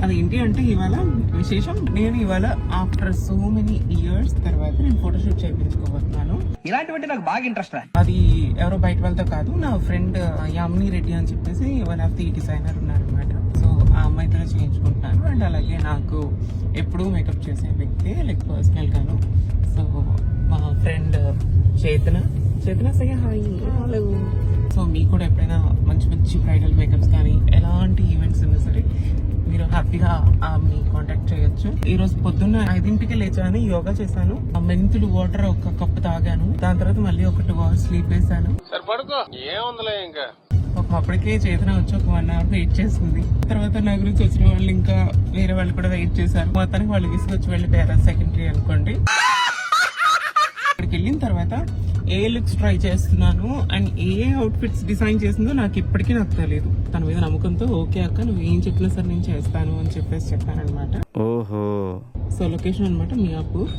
అది ఏంటి అంటే ఇవాళ విశేషం, నేను ఇవాళ ఆఫ్టర్ సో మెనీ ఇయర్స్ తర్వాత నేను ఫోటోషూట్ చేయించుకోబోతున్నాను. ఇలాంటివంటే నాకు బాగా ఇంట్రెస్ట్. అది ఎవరో బయట వాళ్ళతో కాదు, నా ఫ్రెండ్ యామిని రెడ్డి అని చెప్పేసి వన్ ఆఫ్ ది డిజైనర్ ఉన్నారనమాట. సో ఆ అమ్మాయితో చేయించుకుంటున్నాను. అండ్ అలాగే నాకు ఎప్పుడూ మేకప్ చేసే వ్యక్తి లైక్ పర్సనల్ గాను. సో మా ఫ్రెండ్ చేతన సే హాయ్. హలో. సో మీకు కూడా ఎప్పుడైనా మంచి మంచి బ్రైడల్ మేకప్స్ కానీ ఎలాంటి ఈవెంట్స్ ఉన్నా సరే మీరు హ్యాపీగా ఆమెని కాంటాక్ట్ చేయొచ్చు. ఈ రోజు పొద్దున్న 5ంటికి లేచాను, యోగా చేశాను, మెంతులు వాటర్ ఒక కప్పు తాగాను. దాని తర్వాత మళ్ళీ ఒక 2 hours స్లీప్ వేసాను. అప్పటికే చేతన వచ్చి ఒక 1 hour వెయిట్ చేసింది. తర్వాత నా గురించి వచ్చిన వాళ్ళు ఇంకా వేరే వాళ్ళు కూడా వెయిట్ చేశారు. మొత్తానికి వాళ్ళు విసుకొచ్చి వెళ్ళిపోయారు. సెకండరీ అనుకోండి. అక్కడికి వెళ్ళిన తర్వాత ఏ లుక్స్ ట్రై చేస్తున్నాను అండ్ ఏ అవుట్ఫిట్స్ డిజైన్ చేసిందో నాకు ఇప్పటికీ నాకు తెలియదు. తన మీద నమ్మకంతో ఓకే అక్క నువ్వు ఏం చెప్పినా సరే నేను చేస్తాను అని చెప్పాను అనమాట. ఓహో. సో లొకేషన్ అనమాట మియాపూర్.